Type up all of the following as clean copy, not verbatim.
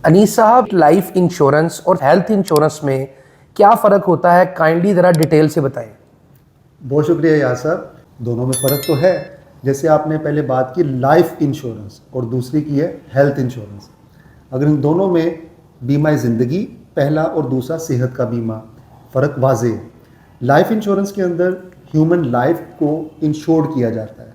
انیس صاحب، life insurance اور health insurance میں کیا فرق ہوتا ہے؟ کائنڈلی ذرا ڈیٹیل سے بتائیں۔ بہت شکریہ یار صاحب، دونوں میں فرق تو ہے۔ جیسے آپ نے پہلے بات کی لائف انشورنس اور دوسری کی ہے ہیلتھ انشورنس، اگر ان دونوں میں بیمہ زندگی پہلا اور دوسرا صحت کا بیمہ، فرق واضح ہے۔ لائف انشورنس کے اندر ہیومن لائف کو انشورڈ کیا جاتا ہے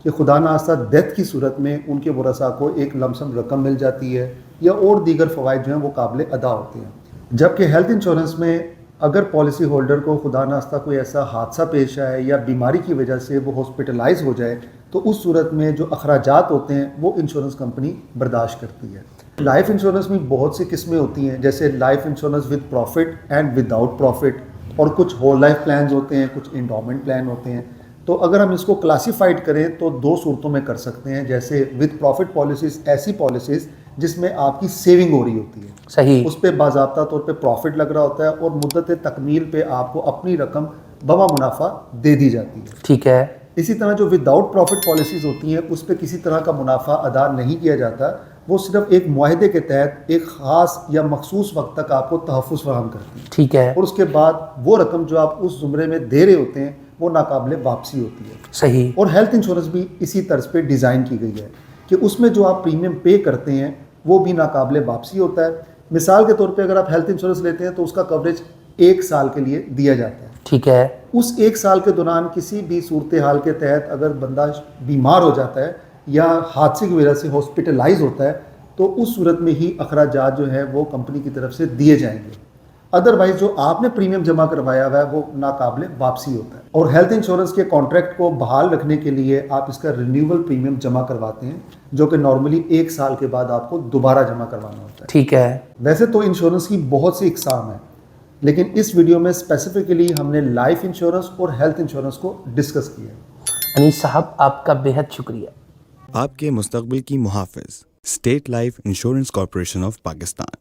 کہ خدا نخواستہ ڈیتھ کی صورت میں ان کے ورثاء کو ایک لم سم رقم مل جاتی ہے یا اور دیگر فوائد جو ہیں وہ قابل ادا ہوتے ہیں۔ جبکہ ہیلتھ انشورنس میں اگر پالیسی ہولڈر کو خدا نخواستہ کوئی ایسا حادثہ پیش آئے یا بیماری کی وجہ سے وہ ہاسپٹلائز ہو جائے تو اس صورت میں جو اخراجات ہوتے ہیں وہ انشورنس کمپنی برداشت کرتی ہے۔ لائف انشورنس میں بہت سی قسمیں ہوتی ہیں، جیسے life insurance with profit and without profit, اور کچھ ہول لائف پلانز ہوتے ہیں، کچھ انڈومنٹ پلان ہوتے ہیں۔ تو اگر ہم اس کو کلاسیفائڈ کریں تو دو صورتوں میں کر سکتے ہیں، جیسے ود پروفٹ پالیسیز ایسی پالیسیز جس میں آپ کی سیونگ ہو رہی ہوتی ہے، صحیح، اس پہ باضابطہ طور پہ پروفٹ لگ رہا ہوتا ہے اور مدت تکمیل پہ آپ کو اپنی رقم بما منافع دے دی جاتی ہے۔ ٹھیک ہے۔ اسی طرح جو ود آؤٹ پروفٹ پالیسیز ہوتی ہیں اس پہ کسی طرح کا منافع ادا نہیں کیا جاتا، وہ صرف ایک معاہدے کے تحت ایک خاص یا مخصوص وقت تک آپ کو تحفظ فراہم کرتی ہیں، ٹھیک ہے، اور اس کے بعد وہ رقم جو آپ اس زمرے میں دے رہے ہوتے ہیں وہ ناقابل واپسی ہوتی ہے۔ صحیح، اور ہیلتھ انشورنس بھی اسی طرز پہ ڈیزائن کی گئی ہے کہ اس میں جو آپ پریمیم پے کرتے ہیں وہ بھی ناقابل واپسی ہوتا ہے۔ مثال کے طور پہ اگر آپ ہیلتھ انشورنس لیتے ہیں تو اس کا کوریج 1 سال کے لیے دیا جاتا ہے۔ ٹھیک ہے، اس 1 سال کے دوران کسی بھی صورتحال کے تحت اگر بندہ بیمار ہو جاتا ہے یا حادثے کی وجہ سے ہاسپٹلائز ہوتا ہے تو اس صورت میں ہی اخراجات جو ہے وہ کمپنی کی طرف سے دیے جائیں گے، ادروائز جو آپ نے پریمیم جمع کروایا ہوا ہے وہ ناقابل واپسی ہوتا ہے۔ اور ہیلتھ انشورنس کے کانٹریکٹ کو بحال رکھنے کے لیے آپ اس کا رینیول پریمیم جمع کرواتے ہیں، جو کہ نارملی 1 سال کے بعد آپ کو دوبارہ جمع کروانا ہوتا ہے۔ ٹھیک ہے۔ ویسے تو انشورنس کی بہت سی اقسام ہیں، لیکن اس ویڈیو میں اسپیسیفکلی ہم نے لائف انشورنس اور ہیلتھ انشورنس کو ڈسکس کیا ہے۔ انیس صاحب، آپ کا بہت شکریہ۔ آپ کے مستقبل کی محافظ، state life insurance corporation of Pakistan.